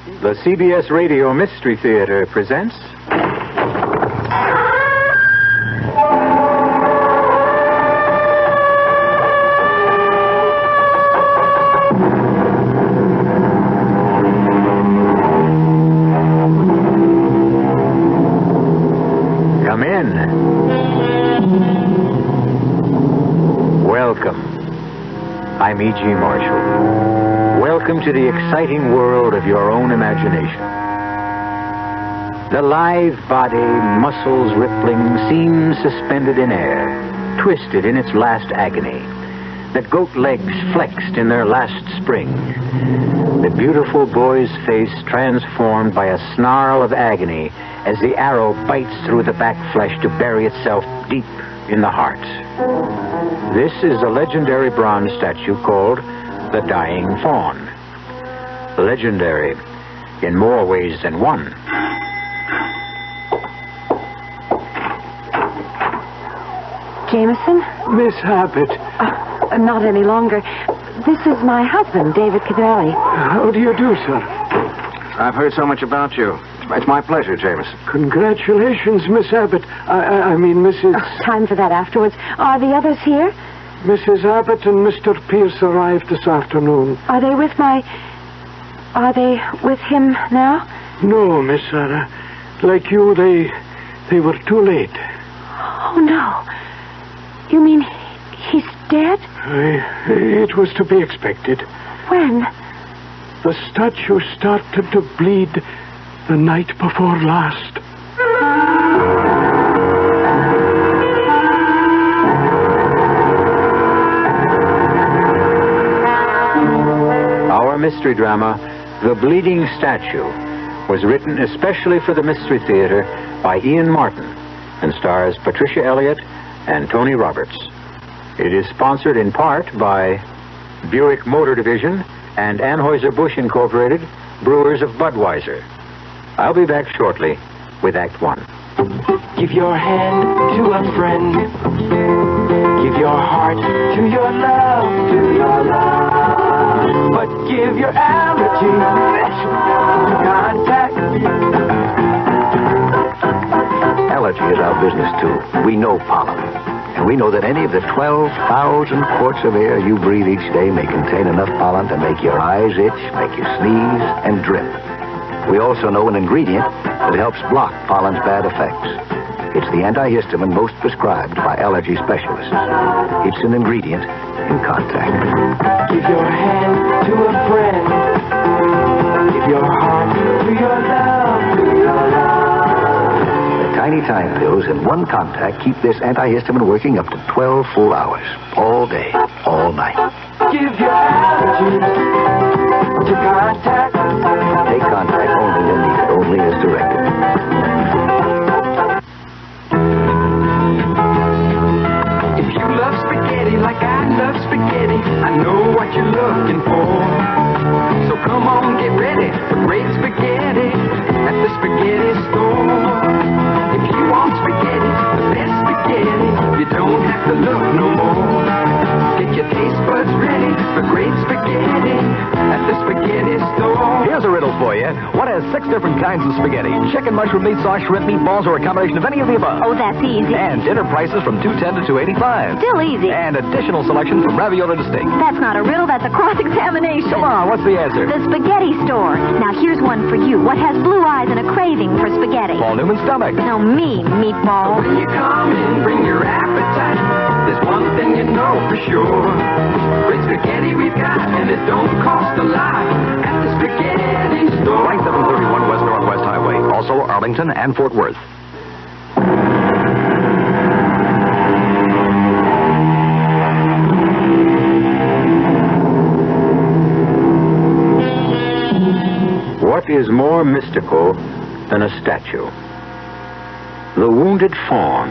The CBS Radio Mystery Theater presents... Come in. Welcome. I'm E.G. Marshall. Welcome to the exciting world of your own imagination. The lithe body, muscles rippling, seems suspended in air, twisted in its last agony. The goat legs flexed in their last spring. The beautiful boy's face transformed by a snarl of agony as the arrow bites through the back flesh to bury itself deep in the heart. This is a legendary bronze statue called the Dying Fawn. Legendary in more ways than one. Jameson? Miss Abbott. Not any longer. This is my husband, David Cadelli. How do you do, sir? I've heard so much about you. It's my pleasure, Jameson. Congratulations, Miss Abbott. I mean, Mrs... Time for that afterwards. Are the others here? Mrs. Abbott and Mr. Pierce arrived this afternoon. Are they with him now? No, Miss Sarah. Like you, they were too late. Oh, no. You mean he's dead? It was to be expected. When? The statue started to bleed the night before last. Our mystery drama, The Bleeding Statue, was written especially for the Mystery Theater by Ian Martin and stars Patricia Elliott and Tony Roberts. It is sponsored in part by Buick Motor Division and Anheuser-Busch Incorporated, brewers of Budweiser. I'll be back shortly with Act One. Give your hand to a friend. Give your heart to your love, But give your allergy to contact. Allergy is our business, too. We know pollen. And we know that any of the 12,000 quarts of air you breathe each day may contain enough pollen to make your eyes itch, make you sneeze, and drip. We also know an ingredient that helps block pollen's bad effects. It's the antihistamine most prescribed by allergy specialists. It's an ingredient in contact. Give your hand to a friend. Give your heart to your love, Tiny time pills in one contact keep this antihistamine working up to 12 full hours. All day, all night. Give your allergy to contact. Take contact only when needed, only as directed. If you love spaghetti like I love spaghetti, I know what you're looking for. So come on, get ready for great spaghetti at the spaghetti store. If you want spaghetti, the best spaghetti, you don't have to look no more. Get your taste buds ready for great spaghetti at the spaghetti store. Here's a riddle for you. What has 6 different kinds of spaghetti? Chicken, mushroom, meat sauce, shrimp, meatballs, or a combination of any of the above? Oh, that's easy. And dinner prices from $2.10 to $2.85. Still easy. And additional selection from ravioli to steak. That's not a riddle, that's a cross-examination. Come on, what's the answer? The spaghetti store. Now, here's one for you. What has blue eyes and a craving for spaghetti? Paul Newman's stomach. No, me, meatball. When you come in, bring your appetite. There's one thing you know for sure. Great spaghetti we've got, and it don't cost a lot at the spaghetti store. 2731 West Northwest Highway. Also Arlington and Fort Worth. What is more mystical than a statue? The wounded fawn.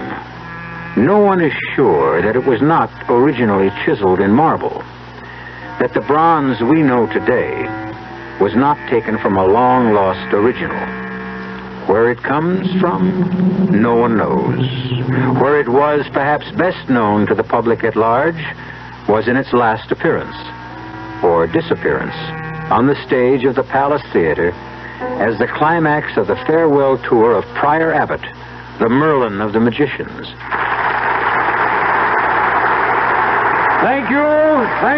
No one is sure that it was not originally chiseled in marble, that the bronze we know today was not taken from a long-lost original. Where it comes from, no one knows. Where it was perhaps best known to the public at large was in its last appearance, or disappearance, on the stage of the Palace Theater as the climax of the farewell tour of Prior Abbott, the Merlin of the magicians. Thank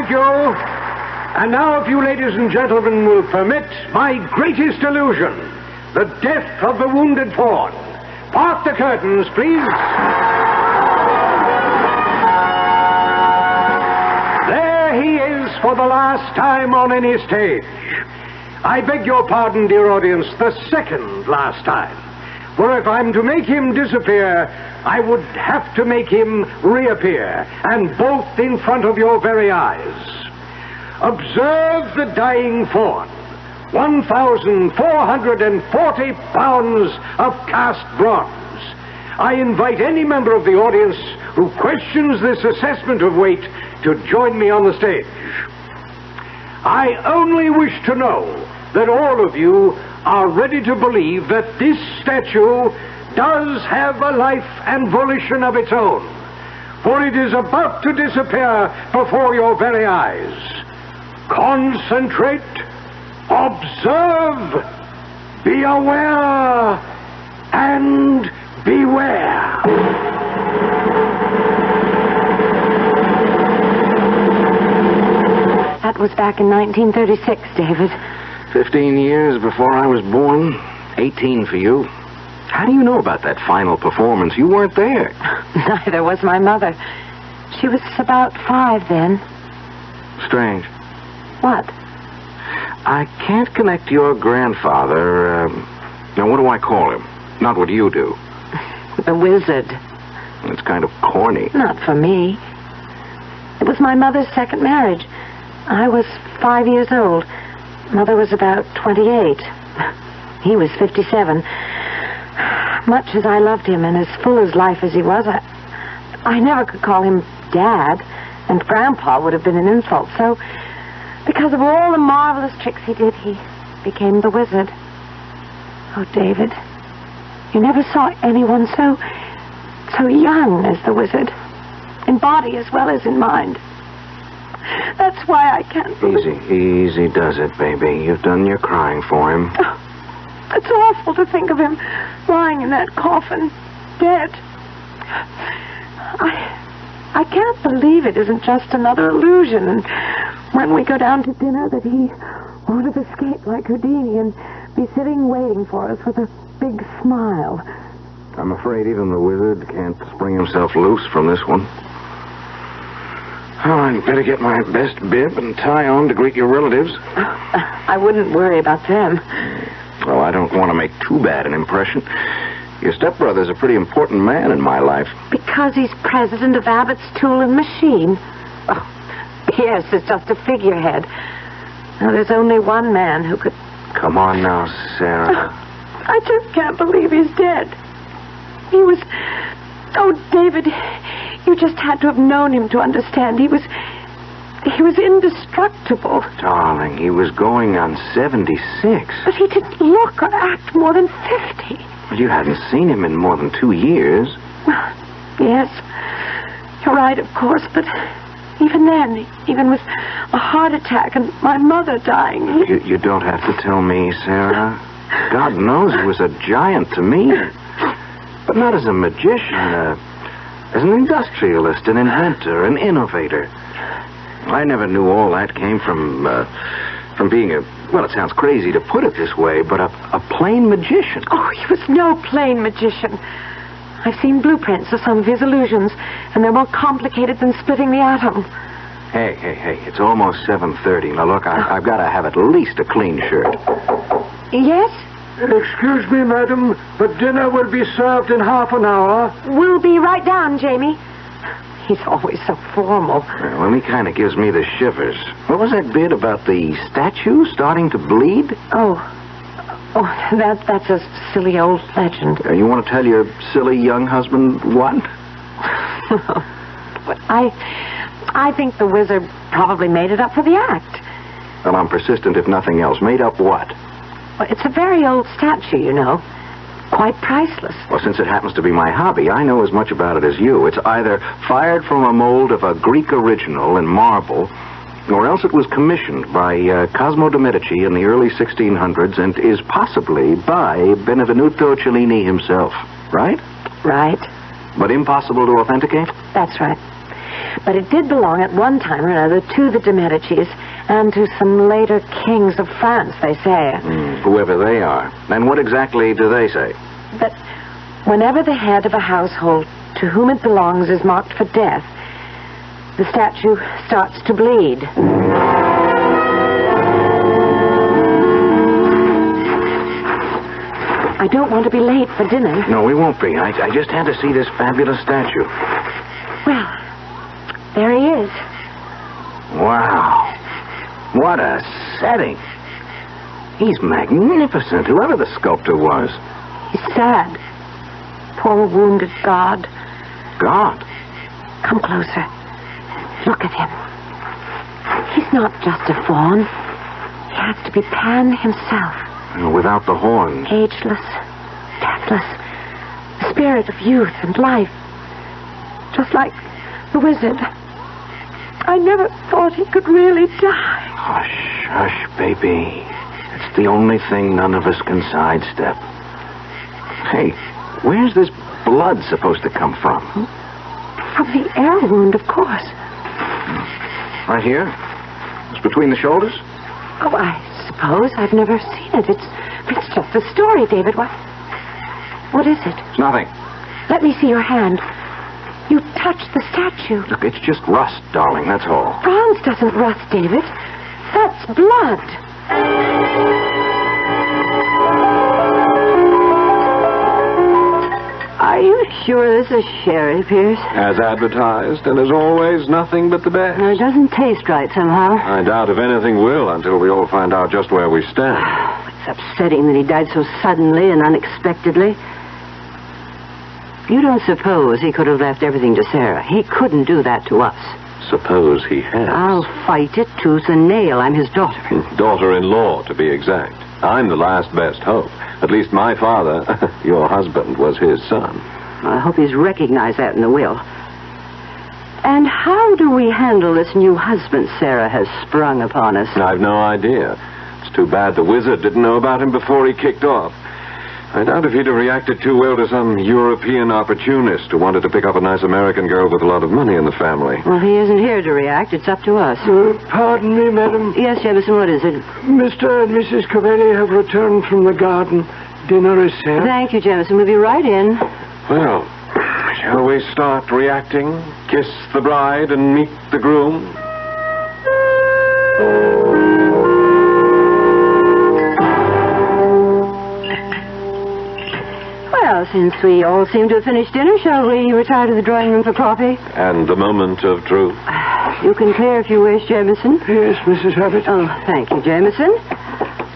you. And now, if you ladies and gentlemen will permit, my greatest illusion, the death of the wounded fawn. Part the curtains, please. There he is for the last time on any stage. I beg your pardon, dear audience, the second last time. For if I'm to make him disappear, I would have to make him reappear, and both in front of your very eyes. Observe the dying fawn. 1,440 pounds of cast bronze. I invite any member of the audience who questions this assessment of weight to join me on the stage. I only wish to know that all of you are ready to believe that this statue does have a life and volition of its own, for it is about to disappear before your very eyes. Concentrate, observe, be aware, and beware. That was back in 1936, David. 15 years before I was born. 18 for you. How do you know about that final performance? You weren't there. Neither was my mother. She was about 5 then. Strange. What? I can't connect your grandfather. Now, what do I call him? Not what you do. The wizard. It's kind of corny. Not for me. It was my mother's second marriage. I was 5 years old. Mother was about 28. He was 57. Much as I loved him and as full as life as he was, I never could call him Dad, and Grandpa would have been an insult. So, because of all the marvelous tricks he did, he became the wizard. Oh, David, you never saw anyone so young as the wizard, in body as well as in mind. That's why I can't believe... Easy does it, baby. You've done your crying for him. Oh, it's awful to think of him lying in that coffin, dead. I can't believe it isn't just another illusion, and when we go down to dinner that he won't have escaped like Houdini and be sitting waiting for us with a big smile. I'm afraid even the wizard can't spring himself loose from this one. Oh, I'd better get my best bib and tie on to greet your relatives. I wouldn't worry about them. Well, I don't want to make too bad an impression. Your stepbrother's a pretty important man in my life. Because he's president of Abbott's Tool and Machine. Oh, yes, it's just a figurehead. Now, there's only one man who could... Come on now, Sarah. I just can't believe he's dead. He was... Oh, David, you just had to have known him to understand. He was indestructible. Darling, he was going on 76. But he didn't look or act more than 50. Well, you hadn't seen him in more than 2 years. Yes, you're right, of course, but even then, even with a heart attack and my mother dying... You don't have to tell me, Sarah. God knows he was a giant to me. But not as a magician, as an industrialist, an inventor, an innovator. I never knew all that came from being a... Well, it sounds crazy to put it this way, but a plain magician. Oh, he was no plain magician. I've seen blueprints of some of his illusions, and they're more complicated than splitting the atom. Hey, it's almost 7:30. Now, look, I've got to have at least a clean shirt. Yes? Excuse me, madam, but dinner will be served in half an hour. We'll be right down, Jamie. He's always so formal. Well, he kind of gives me the shivers. What was that bit about the statue starting to bleed? Oh, that's a silly old legend. You want to tell your silly young husband what? But I think the wizard probably made it up for the act. Well, I'm persistent if nothing else. Made up what? Well, it's a very old statue, you know. Quite priceless. Well, since it happens to be my hobby, I know as much about it as you. It's either fired from a mold of a Greek original in marble, Or else it was commissioned by Cosimo de' Medici in the early 1600s and is possibly by Benvenuto Cellini himself, right? Right. But impossible to authenticate? That's right. But it did belong at one time or another to the de' Medicis and to some later kings of France, they say. Whoever they are. And what exactly do they say? That whenever the head of a household to whom it belongs is marked for death, the statue starts to bleed. I don't want to be late for dinner. No, we won't be. I just had to see this fabulous statue. Well, there he is. Wow. What a setting. He's magnificent, whoever the sculptor was. He's sad. Poor wounded god. God? Come closer. Look at him. He's not just a faun. He has to be Pan himself. Without the horns. Ageless, deathless, the spirit of youth and life. Just like the wizard. I never thought he could really die. Hush, hush, baby. It's the only thing none of us can sidestep. Hey, where's this blood supposed to come from? From the air wound, of course. Right here? It's between the shoulders? Oh, I suppose. I've never seen it. It's just a story, David. What is it? It's nothing. Let me see your hand. You touched the statue. Look, it's just rust, darling, that's all. Bronze doesn't rust, David. That's blood. Are you sure this is sherry, Pierce? As advertised, and as always, nothing but the best. It doesn't taste right somehow. I doubt if anything will until we all find out just where we stand. It's upsetting that he died so suddenly and unexpectedly. You don't suppose he could have left everything to Sarah? He couldn't do that to us. Suppose he has. I'll fight it tooth and nail. I'm his daughter. Daughter-in-law, to be exact. I'm the last best hope. At least my father, your husband, was his son. I hope he's recognized that in the will. And how do we handle this new husband Sarah has sprung upon us? I've no idea. It's too bad the wizard didn't know about him before he kicked off. I doubt if he'd have reacted too well to some European opportunist who wanted to pick up a nice American girl with a lot of money in the family. Well, he isn't here to react. It's up to us. Pardon me, madam. Yes, Jemison, what is it? Mr. and Mrs. Covelli have returned from the garden. Dinner is served. Thank you, Jemison. We'll be right in. Well, shall we start reacting? Kiss the bride and meet the groom? Well, since we all seem to have finished dinner, shall we retire to the drawing room for coffee? And the moment of truth. You can clear if you wish, Jameson. Yes, Mrs. Abbott. Oh, thank you, Jameson.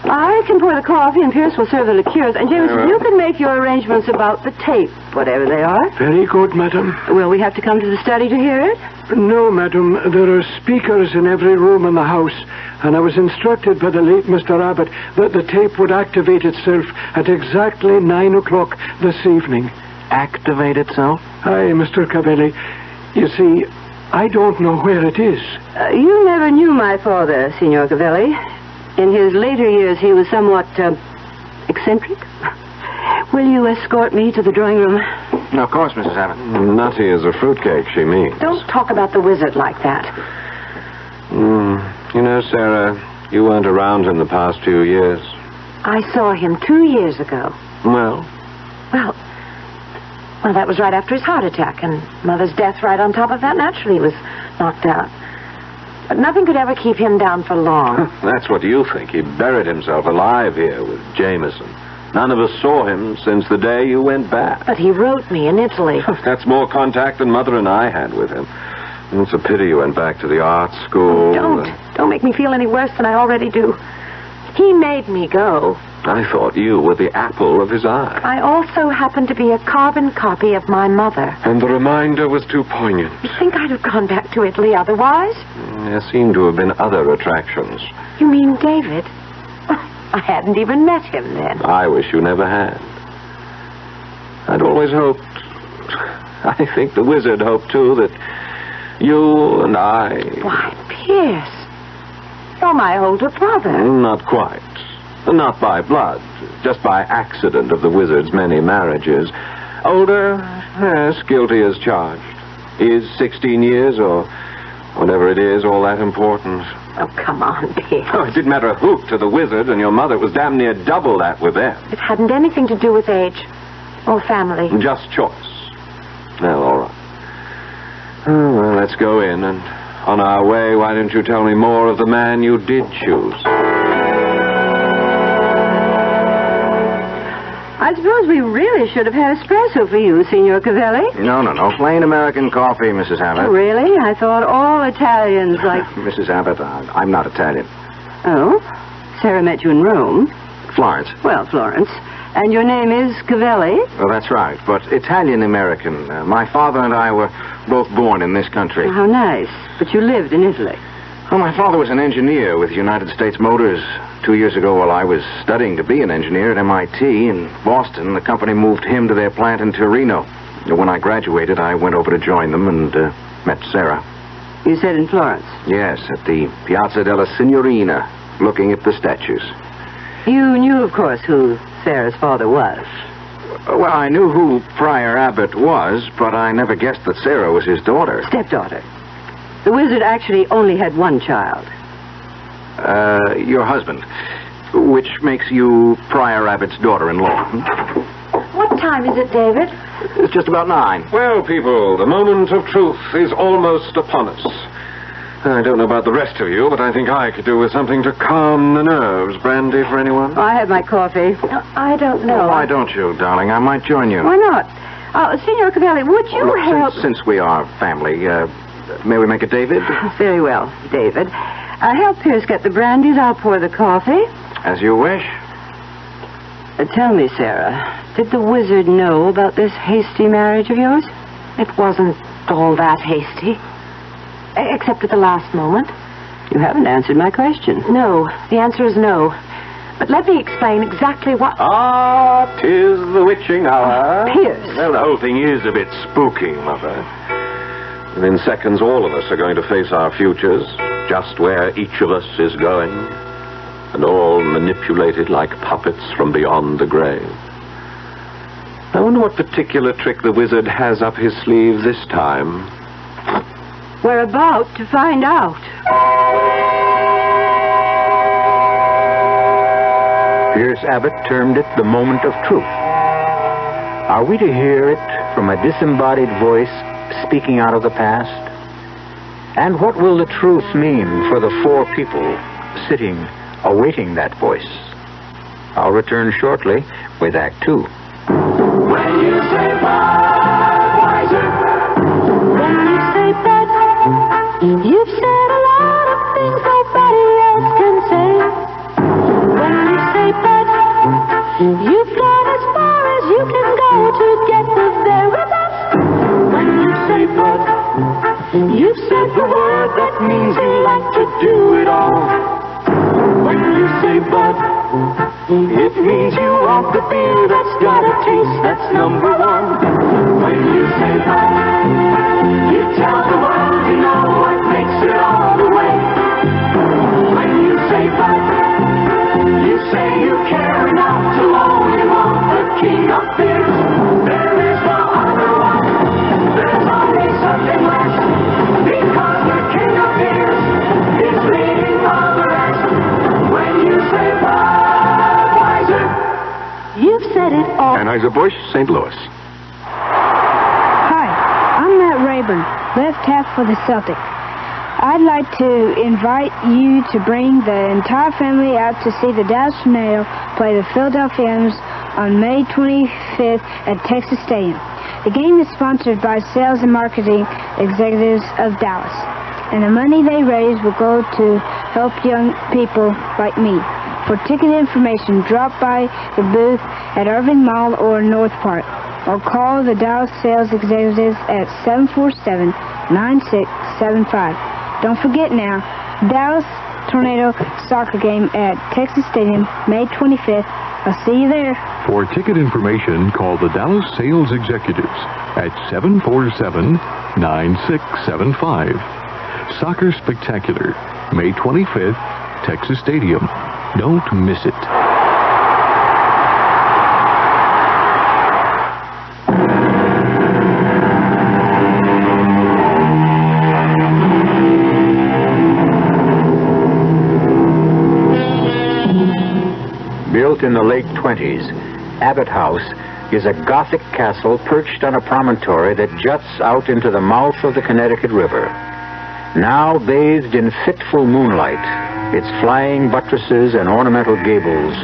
I can pour the coffee, and Pierce will serve the liqueurs. And, Jameson, you can make your arrangements about the tape, whatever they are. Very good, madam. Will we have to come to the study to hear it? No, madam. There are speakers in every room in the house, and I was instructed by the late Mr. Abbott that the tape would activate itself at exactly 9 o'clock this evening. Activate itself? Aye, Mr. Covelli. You see, I don't know where it is. You never knew my father, Signor Covelli. In his later years, he was somewhat eccentric. Will you escort me to the drawing room? No, of course, Mrs. Abbott. Nutty as a fruitcake, she means. Don't talk about the wizard like that. You know, Sarah, you weren't around in the past few years. I saw him 2 years ago. Well, that was right after his heart attack, and Mother's death right on top of that. Naturally, he was knocked out. But nothing could ever keep him down for long. that's what you think. He buried himself alive here with Jameson. None of us saw him since the day you went back. But he wrote me in Italy. That's more contact than Mother and I had with him. It's a pity you went back to the art school. Don't make me feel any worse than I already do. He made me go. I thought you were the apple of his eye. I also happen to be a carbon copy of my mother. And the reminder was too poignant. You think I'd have gone back to Italy otherwise? There seem to have been other attractions. You mean David? I hadn't even met him then. I wish you never had. I'd always hoped... I think the wizard hoped, too, that you and I... Why, Pierce, from my older brother. Not quite. Not by blood. Just by accident of the wizard's many marriages. Older, yes, guilty as charged. Is 16 years, or whatever it is, all that important? Oh, come on, Pierce. Oh, it didn't matter a hoot to the wizard and your mother. It was damn near double that with them. It hadn't anything to do with age or family. Just choice. Well, all right. Oh, well, let's go in, and on our way, why don't you tell me more of the man you did choose? I suppose we really should have had espresso for you, Signor Cavelli. No. Plain American coffee, Mrs. Abbott. Really? I thought all Italians like... Mrs. Abbott, I'm not Italian. Oh? Sarah met you in Rome. Florence. Well, Florence. And your name is Cavelli? Well, that's right, but Italian-American. My father and I were both born in this country. How nice. But you lived in Italy. Well, my father was an engineer with United States Motors. 2 years ago, while I was studying to be an engineer at MIT in Boston, the company moved him to their plant in Torino. When I graduated, I went over to join them and met Sarah. You said in Florence? Yes, at the Piazza della Signorina, looking at the statues. You knew, of course, who Sarah's father was. Well, I knew who Prior Abbott was, but I never guessed that Sarah was his daughter. Stepdaughter. The wizard actually only had one child. Your husband, which makes you Prior Abbott's daughter-in-law. What time is it, David? It's just about 9. Well, people, the moment of truth is almost upon us. I don't know about the rest of you, but I think I could do with something to calm the nerves. Brandy for anyone? I have my coffee. I don't know. Well, why don't you, darling? I might join you. Why not? Signor Cavelli, would you Look, help... Since we are family, may we make it David? Very well, David. Help Pierce get the brandies. I'll pour the coffee. As you wish. Tell me, Sarah, did the wizard know about this hasty marriage of yours? It wasn't all that hasty. Except at the last moment. You haven't answered my question. No, the answer is no. But let me explain exactly what... Ah, 'tis the witching hour. Pierce. Well, the whole thing is a bit spooky, Mother. Within seconds, all of us are going to face our futures, just where each of us is going, and all manipulated like puppets from beyond the grave. I wonder what particular trick the wizard has up his sleeve this time. We're about to find out. Pierce Abbott termed it the moment of truth. Are we to hear it from a disembodied voice speaking out of the past? And what will the truth mean for the 4 people sitting, awaiting that voice? I'll return shortly with Act 2. When you say Budweiser, when you say Bud, you've said a lot of things nobody else can say. When you say Bud, you've gone as far as you can go to get the very best. When you say Bud, you've said the word that means you like to do it all. When you say Bud, it means you want the beer that's got a taste that's number 1. When you say Bud, you tell the world you know what makes it all the way. When you say Bud, you say you care enough to only want the king of beers. There is no other one. There's only something less. Because the king of beers is leading all the rest. When you say Budweiser, you've said it all. Anheuser-Busch, St. Louis. Hi, I'm Matt Rayburn, left half for the Celtics. I'd like to invite you to bring the entire family out to see the Dallas Tornadoes play the Philadelphia Eagles on May 25th at Texas Stadium. The game is sponsored by Sales and Marketing Executives of Dallas, and the money they raise will go to help young people like me. For ticket information, drop by the booth at Irving Mall or North Park, or call the Dallas Sales Executives at 747-9675. Don't forget now, Dallas Tornado soccer game at Texas Stadium, May 25th. I'll see you there. For ticket information, call the Dallas Sales Executives at 747-9675. Soccer Spectacular, May 25th Texas Stadium. Don't miss it. Built in the late 20s, Abbott House is a Gothic castle perched on a promontory that juts out into the mouth of the Connecticut River. Now bathed in fitful moonlight, its flying buttresses and ornamental gables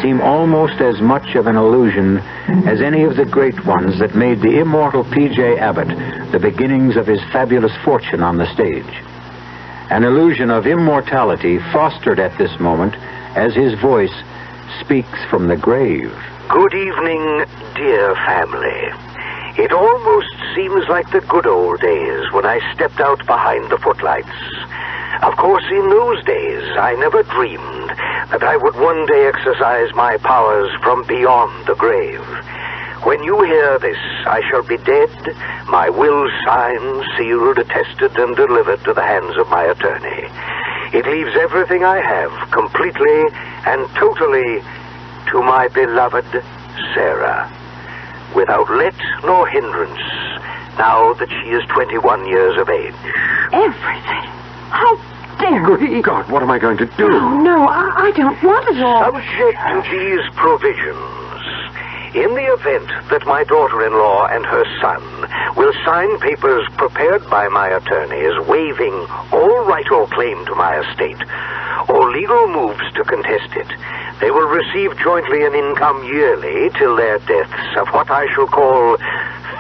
seem almost as much of an illusion as any of the great ones that made the immortal P.J. Abbott the beginnings of his fabulous fortune on the stage. An illusion of immortality fostered at this moment as his voice speaks from the grave. Good evening, dear family. It almost seems like the good old days when I stepped out behind the footlights. Of course, in those days, I never dreamed that I would one day exercise my powers from beyond the grave. When you hear this, I shall be dead, my will signed, sealed, attested, and delivered to the hands of my attorney. It leaves everything I have completely and totally to my beloved Sarah, without let nor hindrance, now that she is 21 years of age. Everything? How dare he? God, what am I going to do? Oh, no, I don't want it all. Subject to these provisions, in the event that my daughter-in-law and her son will sign papers prepared by my attorneys waiving all right or claim to my estate, or legal moves to contest it, they will receive jointly an income yearly till their deaths of what I shall call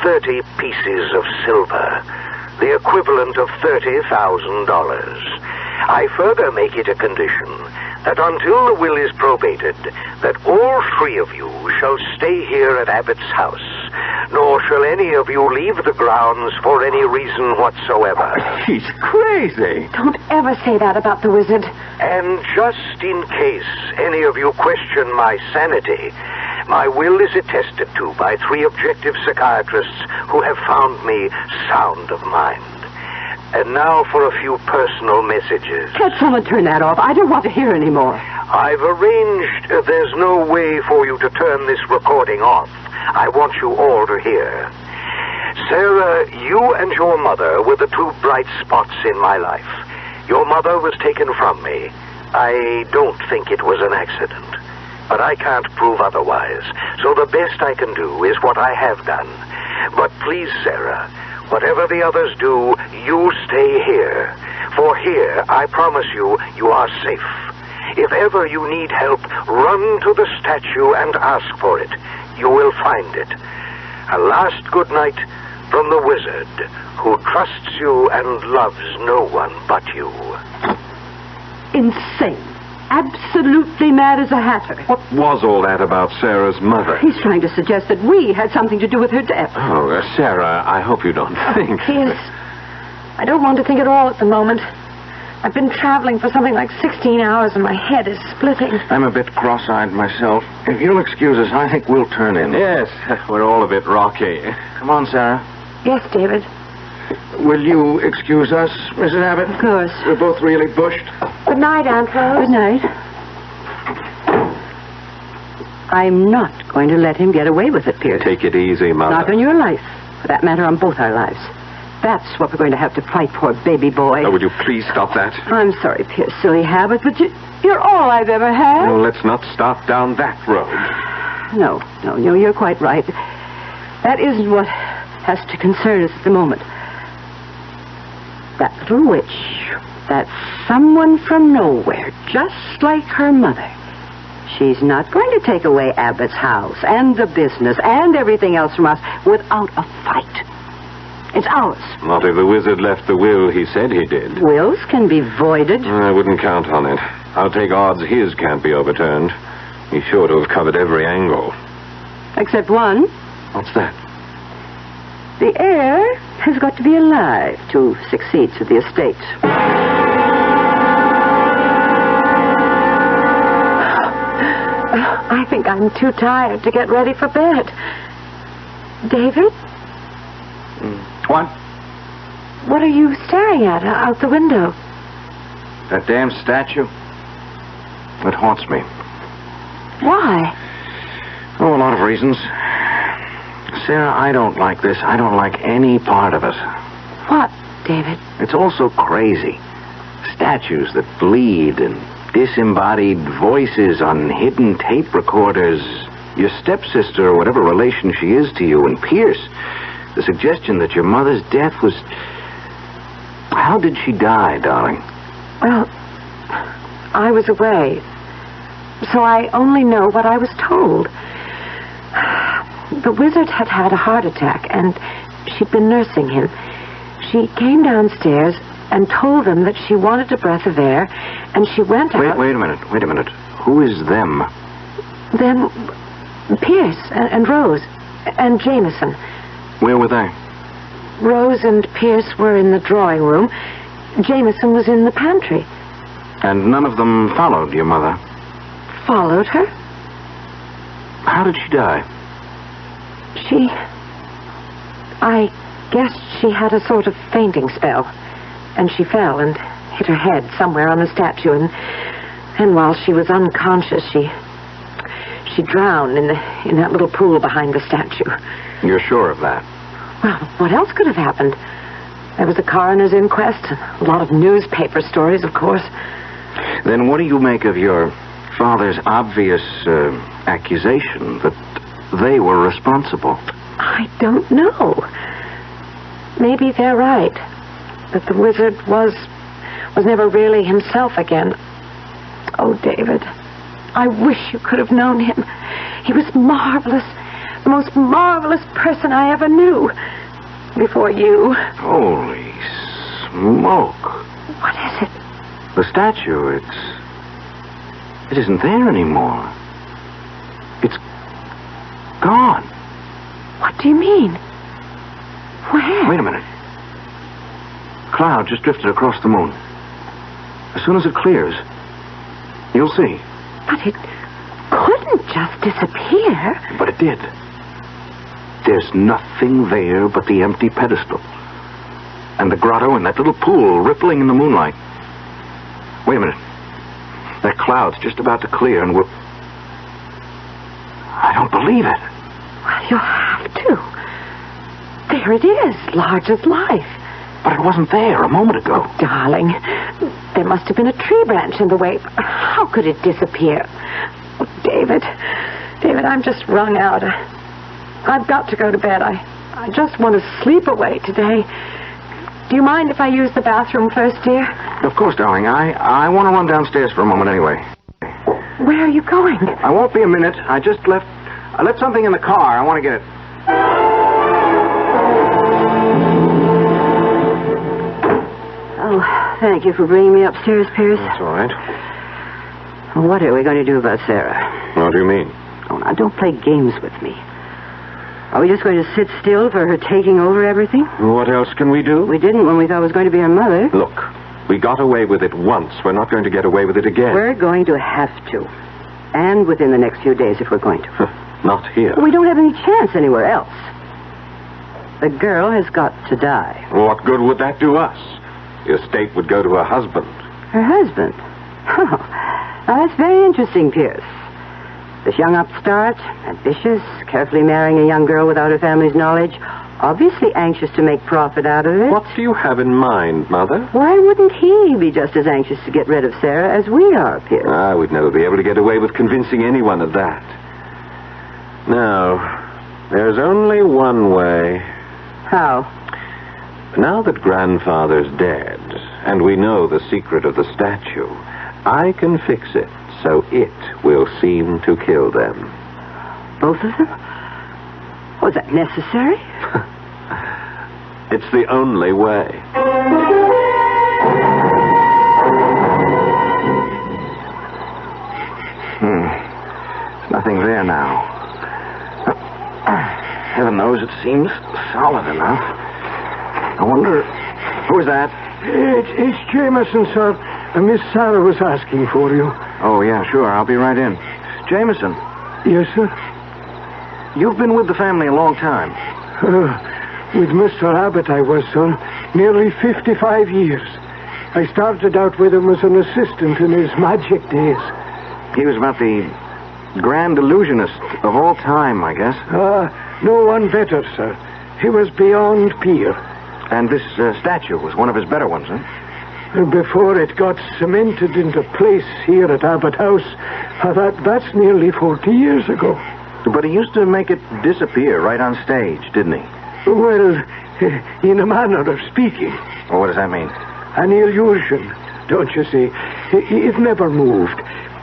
30 pieces of silver, the equivalent of $30,000. I further make it a condition that until the will is probated, that all three of you shall stay here at Abbott's house, nor shall any of you leave the grounds for any reason whatsoever. He's crazy. Don't ever say that about the wizard. And just in case any of you question my sanity, my will is attested to by 3 objective psychiatrists who have found me sound of mind. And now for a few personal messages. Can't someone turn that off? I don't want to hear any more. I've arranged there's no way for you to turn this recording off. I want you all to hear. Sarah, you and your mother were the 2 bright spots in my life. Your mother was taken from me. I don't think it was an accident. But I can't prove otherwise. So the best I can do is what I have done. But please, Sarah, whatever the others do, you stay here. For here, I promise you, you are safe. If ever you need help, run to the statue and ask for it. You will find it. A last good night from the wizard, who trusts you and loves no one but you. Insane. Absolutely mad as a hatter. What was all that about Sarah's mother? He's trying to suggest that we had something to do with her death. Oh, Sarah, I hope you don't think... Pierce, I don't want to think at all at the moment. I've been traveling for something like 16 hours and my head is splitting. I'm a bit cross-eyed myself. If you'll excuse us, I think we'll turn in. Yes, we're all a bit rocky. Come on, Sarah. Yes, David. Will you excuse us, Mrs. Abbott? Of course. We're both really bushed. Good night, Aunt Rose. Good night. I'm not going to let him get away with it, Pierce. Take it easy, Mother. Not on your life. For that matter, on both our lives. That's what we're going to have to fight for, baby boy. Oh, would you please stop that? I'm sorry, Pierce, silly habit, but you're all I've ever had. No, let's not start down that road. No, you're quite right. That isn't what has to concern us at the moment. That little witch, that someone from nowhere, just like her mother. She's not going to take away Abbott's house and the business and everything else from us without a fight. It's ours. Not if the wizard left the will he said he did. Wills can be voided. I wouldn't count on it. I'll take odds his can't be overturned. He's sure to have covered every angle. Except one. What's that? The heir has got to be alive to succeed to the estate. I think I'm too tired to get ready for bed. David? What? What are you staring at out the window? That damn statue? It haunts me. Why? Oh, a lot of reasons. Sarah, I don't like this. I don't like any part of it. What, David? It's all so crazy. Statues that bleed and disembodied voices on hidden tape recorders. Your stepsister, or whatever relation she is to you, and Pierce. The suggestion that your mother's death was... How did she die, darling? Well, I was away, so I only know what I was told. The wizard had had a heart attack, and she'd been nursing him. She came downstairs and told them that she wanted a breath of air, and she went out... Wait a minute. Who is them? Then Pierce and Rose and Jameson. Where were they? Rose and Pierce were in the drawing room. Jameson was in the pantry. And none of them followed your mother? Followed her? How did she die? I guess she had a sort of fainting spell. And she fell and hit her head somewhere on the statue. And while she was unconscious, she drowned in that little pool behind the statue. You're sure of that? Well, what else could have happened? There was a coroner's inquest, a lot of newspaper stories, of course. Then what do you make of your father's obvious accusation that they were responsible? I don't know. Maybe they're right. That the wizard was never really himself again. Oh, David, I wish you could have known him. He was marvelous. The most marvelous person I ever knew. Before you. Holy smoke. What is it? The statue, it isn't there anymore. It's gone. What do you mean? Where? Wait a minute. Cloud just drifted across the moon. As soon as it clears, you'll see. But it couldn't just disappear. But it did. There's nothing there but the empty pedestal. And the grotto and that little pool rippling in the moonlight. Wait a minute. That cloud's just about to clear and we're... I don't believe it. Well, you'll have to. There it is, large as life. But it wasn't there a moment ago. Oh, darling, there must have been a tree branch in the way. How could it disappear? Oh, David, I'm just wrung out. I've got to go to bed. I just want to sleep away today. Do you mind if I use the bathroom first, dear? Of course, darling. I want to run downstairs for a moment anyway. Where are you going? I won't be a minute. I left something in the car. I want to get it. Oh, thank you for bringing me upstairs, Pierce. That's all right. What are we going to do about Sarah? What do you mean? Oh, now, don't play games with me. Are we just going to sit still for her taking over everything? What else can we do? We didn't when we thought it was going to be her mother. Look, we got away with it once. We're not going to get away with it again. We're going to have to. And within the next few days if we're going to. Not here. We don't have any chance anywhere else. The girl has got to die. What good would that do us? The estate would go to her husband. Her husband? Oh, now that's very interesting, Pierce. This young upstart, ambitious, carefully marrying a young girl without her family's knowledge, obviously anxious to make profit out of it. What do you have in mind, Mother? Why wouldn't he be just as anxious to get rid of Sarah as we are, Pierce? I would never be able to get away with convincing anyone of that. No, there's only one way. How? Now that Grandfather's dead, and we know the secret of the statue, I can fix it so it will seem to kill them. Both of them? Was that necessary? It's the only way. There's nothing there now. Heaven knows it seems solid enough. I wonder... Who is that? It's Jameson, sir. Miss Sarah was asking for you. Oh, yeah, sure. I'll be right in. Jameson. Yes, sir? You've been with the family a long time. With Mr. Abbott, I was, sir. Nearly 55 years. I started out with him as an assistant in his magic days. He was about the grand illusionist of all time, I guess. No one better, sir. He was beyond peer. And this statue was one of his better ones, huh? Before it got cemented into place here at Abbott House, that's nearly 40 years ago. But he used to make it disappear right on stage, didn't he? Well, in a manner of speaking. Well, what does that mean? An illusion, don't you see? It never moved.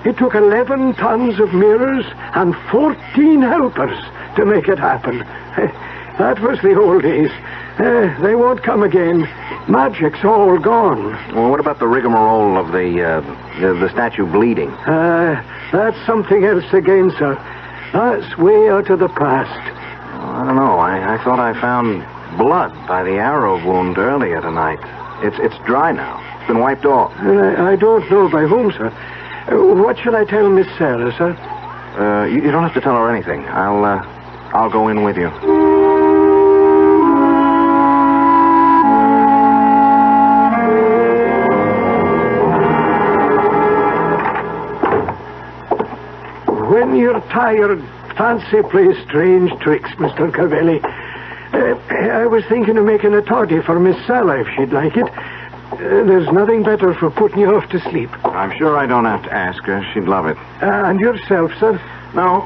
It took 11 tons of mirrors and 14 helpers to make it happen. That was the old days. They won't come again. Magic's all gone. Well, what about the rigmarole of the statue bleeding? That's something else again, sir. That's way out of the past. I don't know. I thought I found blood by the arrow wound earlier tonight. It's dry now. It's been wiped off. I don't know by whom, sir. What shall I tell Miss Sarah, sir? You don't have to tell her anything. I'll go in with you. When you're tired, fancy plays strange tricks, Mr. Cavelli. I was thinking of making a toddy for Miss Sarah, if she'd like it. There's nothing better for putting you off to sleep. I'm sure I don't have to ask her. She'd love it. And yourself, sir? No,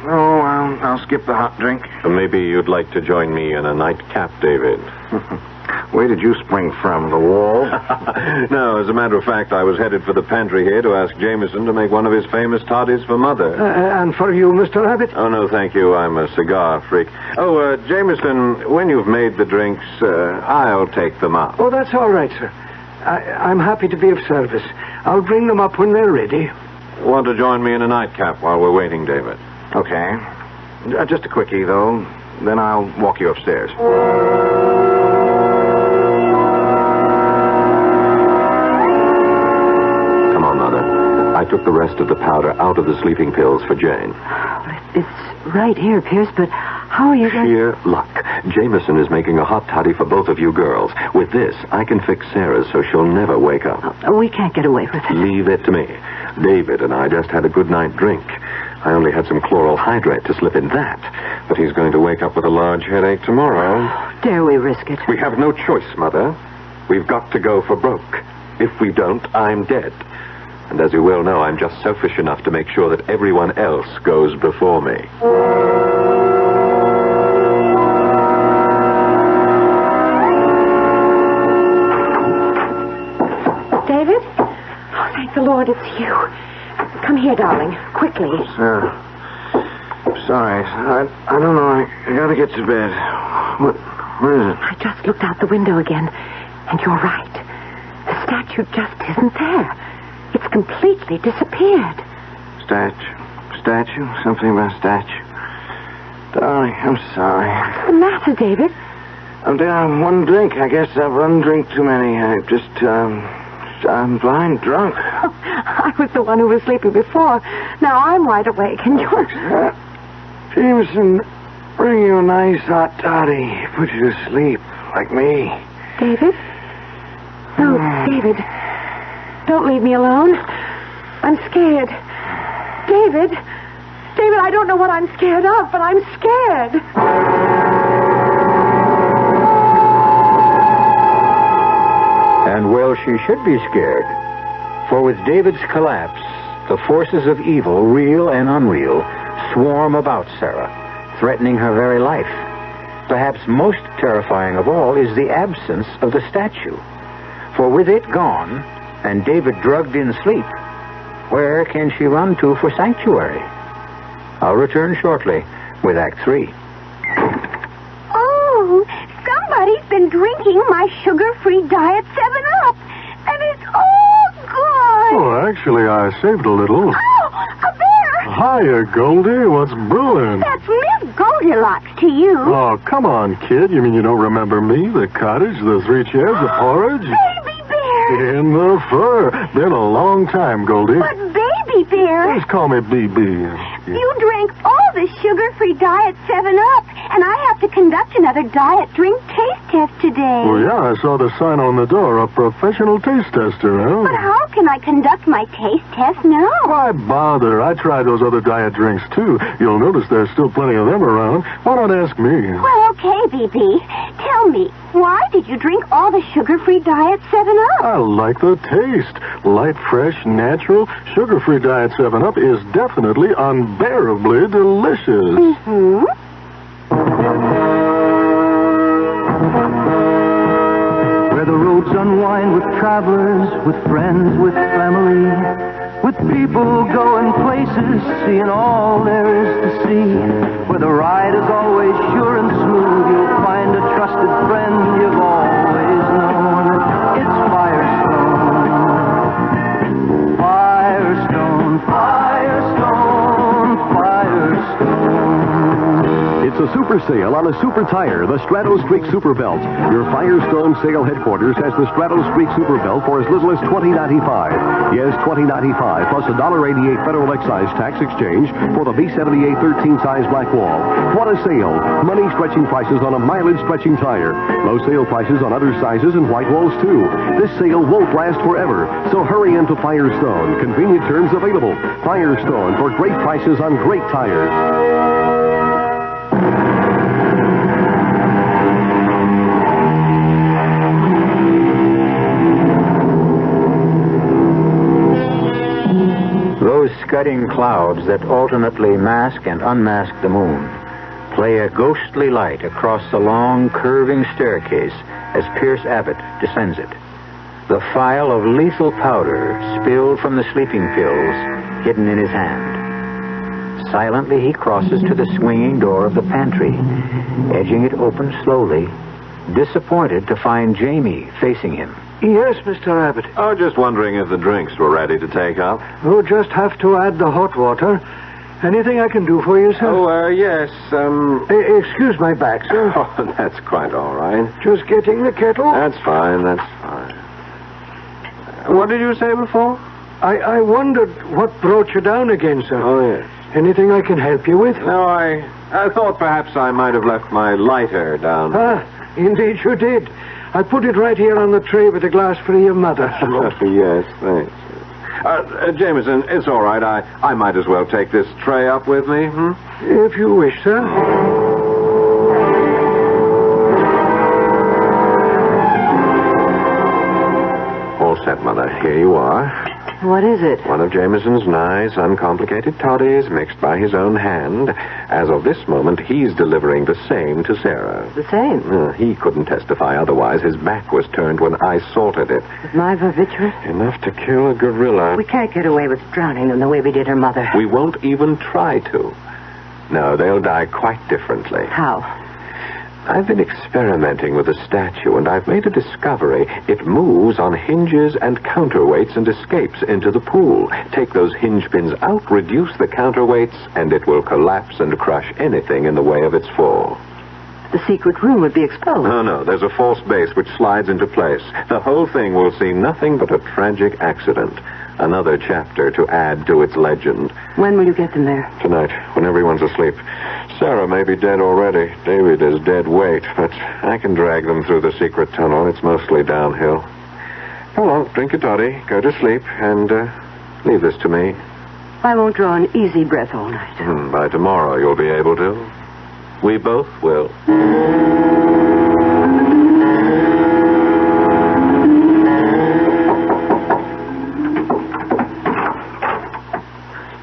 I'll skip the hot drink. Maybe you'd like to join me in a nightcap, David. Where did you spring from? The wall? No, as a matter of fact, I was headed for the pantry here to ask Jameson to make one of his famous toddies for Mother. And for you, Mr. Abbott? Oh, no, thank you. I'm a cigar freak. Oh, Jameson, when you've made the drinks, I'll take them up. Oh, that's all right, sir. I'm happy to be of service. I'll bring them up when they're ready. Want to join me in a nightcap while we're waiting, David? Okay. Just a quickie, though. Then I'll walk you upstairs. I took the rest of the powder out of the sleeping pills for Jane. It's right here, Pierce, but how are you going... Sheer luck. Jameson is making a hot toddy for both of you girls. With this, I can fix Sarah's so she'll never wake up. We can't get away with it. Leave it to me. David and I just had a good night drink. I only had some chloral hydrate to slip in that. But he's going to wake up with a large headache tomorrow. Dare we risk it? We have no choice, Mother. We've got to go for broke. If we don't, I'm dead. And as you well know, I'm just selfish enough to make sure that everyone else goes before me. David? Oh, thank the Lord it's you. Come here, darling. Quickly. Sorry. I don't know. I gotta get to bed. What is it? I just looked out the window again, and you're right. The statue just isn't there. It's completely disappeared. Statue? Something about statue. Darling, I'm sorry. What's the matter, David? I'm down one drink. I guess I've one drink too many. I'm blind drunk. Oh, I was the one who was sleeping before. Now I'm wide awake, and you're... Jameson, bring you a nice hot toddy. Put you to sleep, like me. David? No, David... Don't leave me alone. I'm scared. David, I don't know what I'm scared of, but I'm scared. And well, she should be scared. For with David's collapse, the forces of evil, real and unreal, swarm about Sarah, threatening her very life. Perhaps most terrifying of all is the absence of the statue. For with it gone, and David drugged in sleep, where can she run to for sanctuary? I'll return shortly with Act 3. Oh, somebody's been drinking my sugar-free diet 7-Up, and it's all gone. Oh, actually, I saved a little. Oh, a bear! Hiya, Goldie. What's brewing? That's Miss Goldilocks to you. Oh, come on, kid. You mean you don't remember me? The cottage, the 3 chairs, the porridge? Baby bear! In the fur. Been a long time, Goldie. But baby bear... Just call me BB. You drank all the sugar-free diet 7-Up, and I have to conduct another diet drink taste test today. Well, yeah, I saw the sign on the door, a professional taste tester, huh? But how can I conduct my taste test now? Why bother? I tried those other diet drinks, too. You'll notice there's still plenty of them around. Why not ask me? Well, okay, B.B. Tell me, why did you drink all the sugar-free Diet 7-Up? I like the taste. Light, fresh, natural, sugar-free Diet 7-Up is definitely unbearably delicious. Mm-hmm. Where the roads unwind with travelers, with friends, with family, with people going places, seeing all there is to see. Where the ride is always sure and smooth, you'll find a trusted friend you've always known. It's Firestone. Firestone, Firestone, Firestone. It's a super sale on a super tire, the Stratostreak Super Belt. Your Firestone sale headquarters has the Stratostreak Super Belt for as little as $20.95. Yes, $20.95 plus a $1.88 federal excise tax exchange for the B78 13 size black wall. What a sale! Money stretching prices on a mileage stretching tire. Low sale prices on other sizes and white walls too. This sale won't last forever, so hurry into Firestone. Convenient terms available. Firestone for great prices on great tires. Those scudding clouds that alternately mask and unmask the moon play a ghostly light across the long, curving staircase as Pierce Abbott descends it. The phial of lethal powder spilled from the sleeping pills hidden in his hand. Silently, he crosses to the swinging door of the pantry, edging it open slowly, disappointed to find Jamie facing him. Yes, Mr. Abbott. Oh, just wondering if the drinks were ready to take up. Oh, just have to add the hot water. Anything I can do for you, sir? Oh, yes, Excuse my back, sir. Oh, that's quite all right. Just getting the kettle? That's fine, that's fine. What did you say before? I wondered what brought you down again, sir. Oh, yes. Anything I can help you with? No, I thought perhaps I might have left my lighter down. Ah, indeed you did. I put it right here on the tray with a glass for your mother. Yes, thanks. Jameson, it's all right. I might as well take this tray up with me, If you wish, sir. All set, Mother. Here you are. What is it? One of Jameson's nice, uncomplicated toddies mixed by his own hand. As of this moment, he's delivering the same to Sarah. The same? He couldn't testify otherwise. His back was turned when I salted it. With my barbiturate? Enough to kill a gorilla. We can't get away with drowning them the way we did her mother. We won't even try to. No, they'll die quite differently. How? I've been experimenting with the statue, and I've made a discovery. It moves on hinges and counterweights and escapes into the pool. Take those hinge pins out, reduce the counterweights, and it will collapse and crush anything in the way of its fall. The secret room would be exposed. No, there's a false base which slides into place. The whole thing will see nothing but a tragic accident. Another chapter to add to its legend. When will you get them there? Tonight, when everyone's asleep. Sarah may be dead already. David is dead weight, but I can drag them through the secret tunnel. It's mostly downhill. Come along, drink your toddy, go to sleep, and leave this to me. I won't draw an easy breath all night. By tomorrow, you'll be able to. We both will.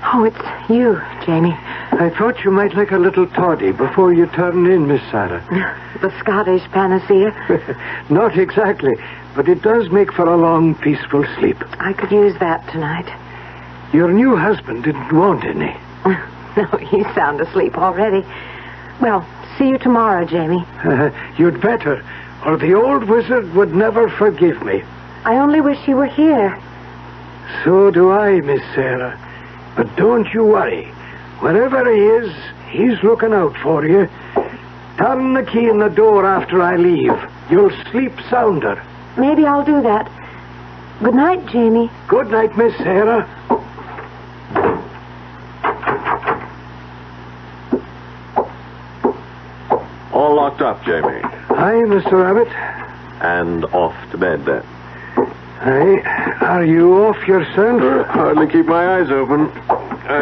Oh, it's you, Jamie. I thought you might like a little toddy before you turn in, Miss Sarah. The Scottish panacea? Not exactly, but it does make for a long, peaceful sleep. I could use that tonight. Your new husband didn't want any. No, he's sound asleep already. Well, see you tomorrow, Jamie. You'd better, or the old wizard would never forgive me. I only wish he were here. So do I, Miss Sarah. But don't you worry. Wherever he is, he's looking out for you. Turn the key in the door after I leave. You'll sleep sounder. Maybe I'll do that. Good night, Jamie. Good night, Miss Sarah. Locked up, Jamie. Hi, Mr. Abbott. And off to bed, then. Hey, are you off yourself? Hardly keep my eyes open.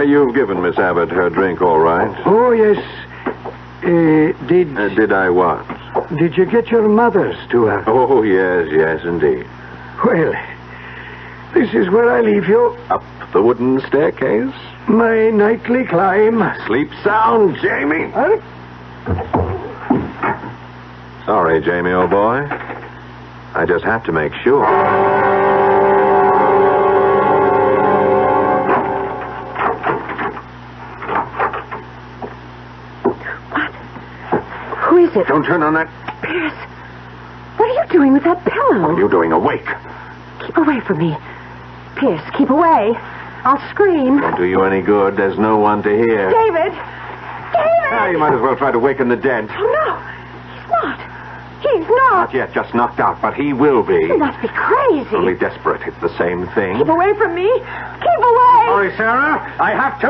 You've given Miss Abbott her drink, all right? Oh, yes. Did I what? Did you get your mother's to her? Oh, yes, indeed. Well, this is where I leave you. Up the wooden staircase? My nightly climb. Sleep sound, Jamie. Huh? Sorry, Jamie, old boy. I just have to make sure. What? Who is it? Don't turn on that. Pierce, what are you doing with that pillow? What are you doing awake? Keep away from me. Pierce, keep away. I'll scream. Won't do you any good. There's no one to hear. David! Ah, you might as well try to waken the dead. Oh, no. He's not. He's not. Not yet, just knocked out, but he will be. You must be crazy. Only desperate. It's the same thing. Keep away from me. Keep away. Sorry, Sarah. I have to.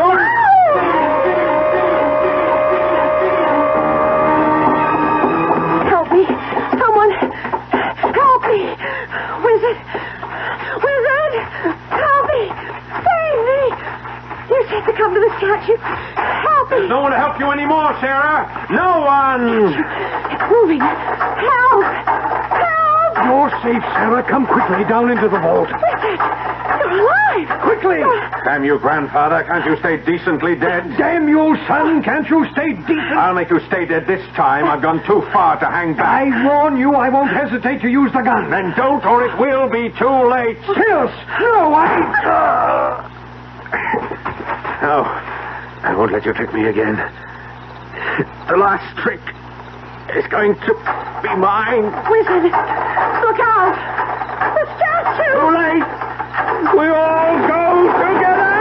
Help me. Someone. Help me. Wizard. Wizard. Help me. Save me. You said to come to the statue. Help me. There's no one to help you anymore, Sarah. No one. It's moving. Help. Help. You're safe, Sarah. Come quickly down into the vault. Wizard. You're alive. Quickly. Damn you, grandfather. Can't you stay decently dead? Damn you, son. Can't you stay decent? I'll make you stay dead this time. I've gone too far to hang back. I warn you, I won't hesitate to use the gun. Then don't, or it will be too late. Pierce! No, No, I won't let you trick me again. The last trick is going to be mine. Wizard. Look out. The statue. Too late. We all go together.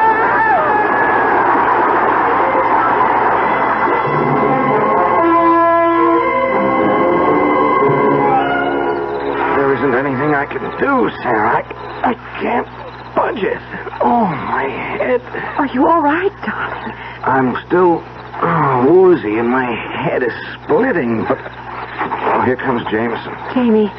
There isn't anything I can do, Sarah. I can't budge it. Oh, my head. Are you all right, darling? I'm still woozy and my head is splitting, but... Oh, here comes Jameson. Jamie,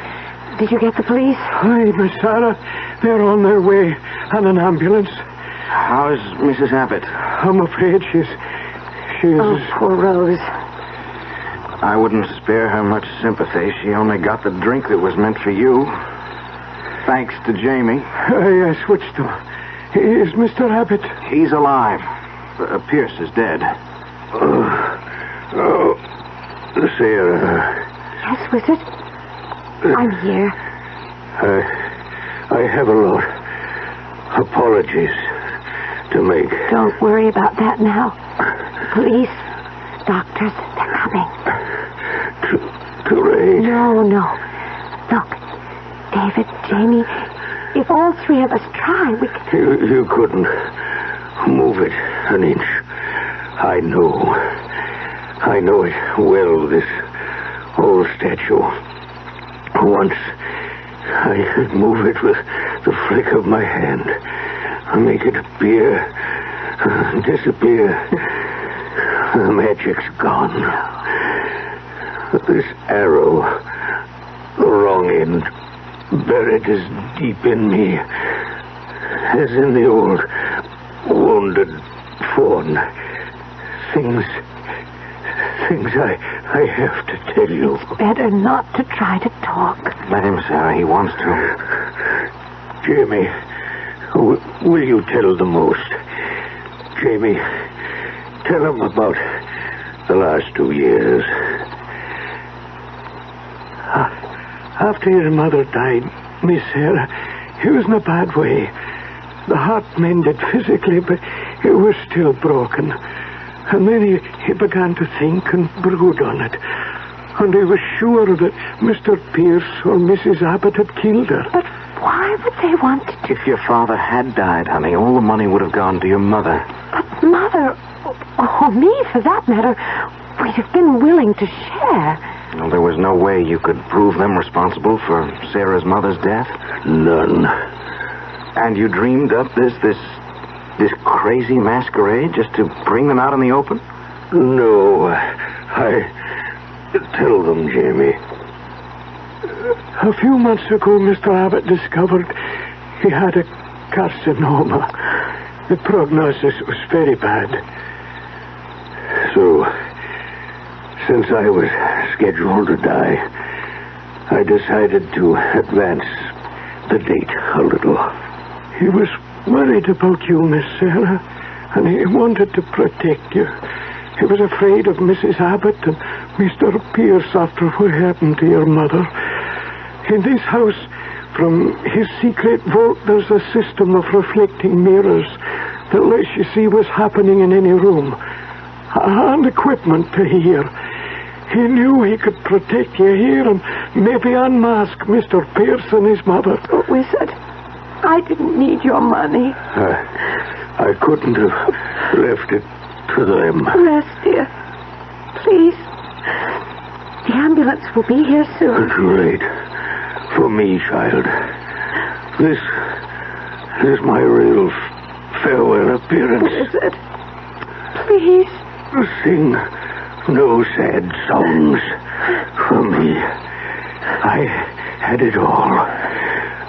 did you get the police? Hi, Miss Sarah. They're on their way on an ambulance. How is Mrs. Abbott? I'm afraid she's... Oh, poor Rose. I wouldn't spare her much sympathy. She only got the drink that was meant for you. Thanks to Jamie. I switched them. Is Mr. Abbott? He's alive. Pierce is dead. Sarah. Yes, Wizard? I'm here. I have a lot. Apologies to make. Don't worry about that now. Police, doctors, they're coming. Too late. No. Look, David, Jamie, if all three of us try, we can... You couldn't move it an inch. I know it well, this old statue. Once I could move it with the flick of my hand. Make it appear, disappear. The magic's gone. This arrow, the wrong end, buried as deep in me as in the old wounded fawn. Things I have to tell you. It's better not to try to talk. Let him, Sarah. He wants to. Jamie, will you tell the most? Jamie, tell him about the last 2 years. After your mother died, Miss Sarah, he was in a bad way. The heart mended physically, but it was still broken. And then he began to think and brood on it. And he was sure that Mr. Pierce or Mrs. Abbott had killed her. But why would they want to... If your father had died, honey, all the money would have gone to your mother. But Mother, or me for that matter, we'd have been willing to share. Well, there was no way you could prove them responsible for Sarah's mother's death? None. And you dreamed up this crazy masquerade just to bring them out in the open? No, Tell them, Jamie. A few months ago, Mr. Abbott discovered he had a carcinoma. The prognosis was very bad. So, since I was scheduled to die, I decided to advance the date a little. He was worried about you, Miss Sarah, and he wanted to protect you. He was afraid of Mrs. Abbott and Mr. Pierce after what happened to your mother. In this house, from his secret vault, there's a system of reflecting mirrors that lets you see what's happening in any room, and equipment to hear. He knew he could protect you here and maybe unmask Mr. Pierce and his mother. Oh, Wizard, I didn't need your money. I couldn't have left it to them. Rest, dear. Please. The ambulance will be here soon. Too late. For me, child. This is my real farewell appearance. Wizard, please. Sing no sad songs for me. I had it all.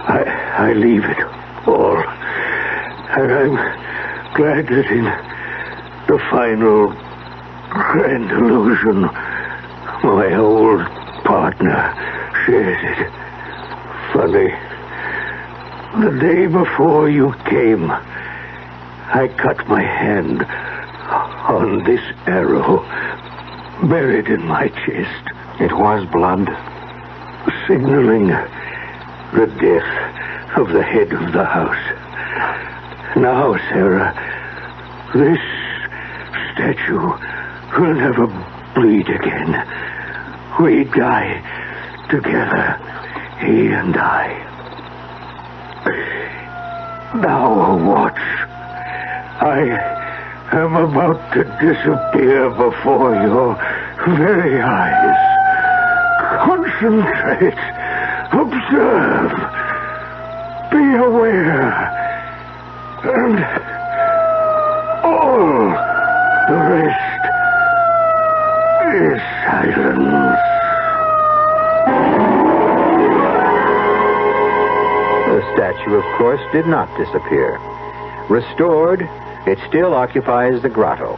I leave it all. And I'm glad that in the final grand illusion, my old partner shares it. Funny. The day before you came, I cut my hand on this arrow buried in my chest. It was blood? Signaling the death of the head of the house. Now, Sarah, this statue will never bleed again. We die together, he and I. Now watch. I am about to disappear before your very eyes. Concentrate. Observe. Be aware. And all the rest is silence. The statue, of course, did not disappear. Restored, it still occupies the grotto.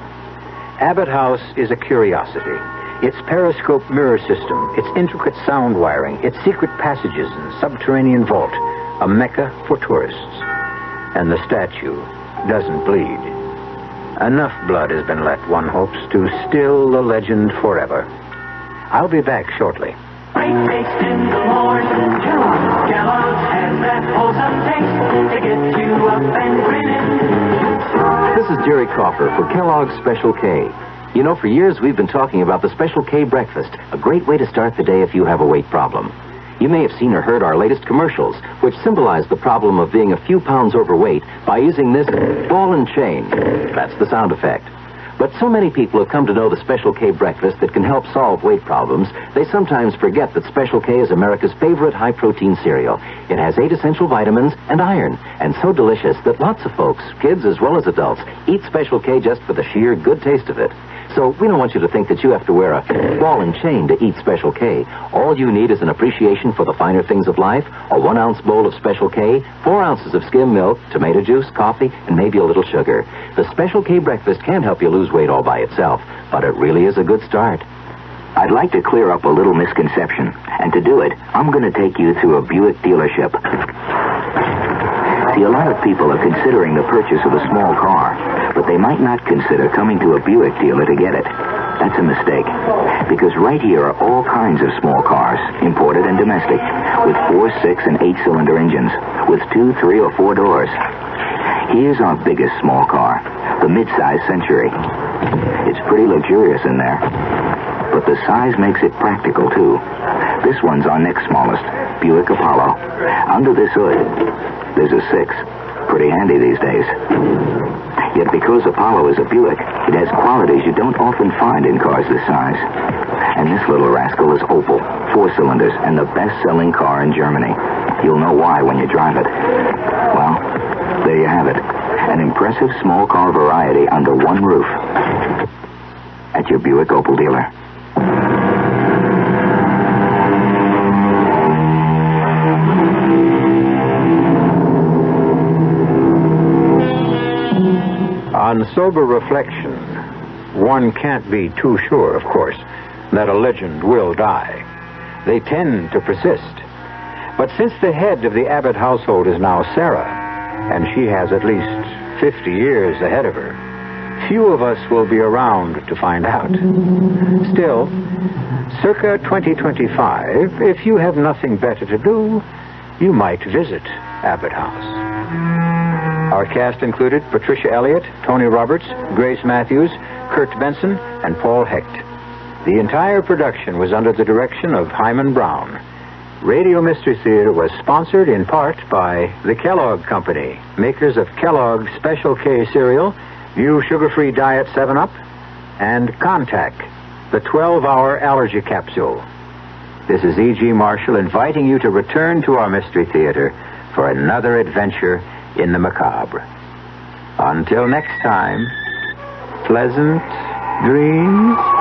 Abbott House is a curiosity. Its periscope mirror system, its intricate sound wiring, its secret passages and subterranean vault, a mecca for tourists. And the statue doesn't bleed. Enough blood has been let, one hopes, to still the legend forever. I'll be back shortly. Breakfast in the morning, Kellogg's has that wholesome taste to get you up and grinning. This is Jerry Coffer for Kellogg's Special K. You know, for years we've been talking about the Special K breakfast, a great way to start the day if you have a weight problem. You may have seen or heard our latest commercials, which symbolize the problem of being a few pounds overweight by using this ball and chain. That's the sound effect. But so many people have come to know the Special K breakfast that can help solve weight problems, they sometimes forget that Special K is America's favorite high-protein cereal. It has 8 essential vitamins and iron, and so delicious that lots of folks, kids as well as adults, eat Special K just for the sheer good taste of it. So we don't want you to think that you have to wear a ball and chain to eat Special K. All you need is an appreciation for the finer things of life, a 1-ounce bowl of Special K, 4 ounces of skim milk, tomato juice, coffee, and maybe a little sugar. The Special K breakfast can't help you lose weight all by itself, but it really is a good start. I'd like to clear up a little misconception, and to do it, I'm going to take you through a Buick dealership. See, a lot of people are considering the purchase of a small car, but they might not consider coming to a Buick dealer to get it. That's a mistake, because right here are all kinds of small cars, imported and domestic, with 4, 6, and 8-cylinder engines, with 2, 3, or 4 doors. Here's our biggest small car, the mid-size Century. It's pretty luxurious in there, but the size makes it practical, too. This one's our next smallest, Buick Apollo. Under this hood, there's a 6. Pretty handy these days. Yet because Apollo is a Buick, it has qualities you don't often find in cars this size. And this little rascal is Opel, 4 cylinders, and the best-selling car in Germany. You'll know why when you drive it. Well, there you have it. An impressive small car variety under one roof. At your Buick Opel dealer. On sober reflection, one can't be too sure, of course, that a legend will die. They tend to persist. But since the head of the Abbott household is now Sarah, and she has at least 50 years ahead of her, few of us will be around to find out. Still, circa 2025, if you have nothing better to do, you might visit Abbott House. Our cast included Patricia Elliott, Tony Roberts, Grace Matthews, Kurt Benson, and Paul Hecht. The entire production was under the direction of Himan Brown. Radio Mystery Theater was sponsored in part by the Kellogg Company, makers of Kellogg's Special K cereal, View Sugar-Free Diet 7-Up, and Contact, the 12-hour allergy capsule. This is E.G. Marshall inviting you to return to our Mystery Theater for another adventure in the macabre. Until next time, pleasant dreams.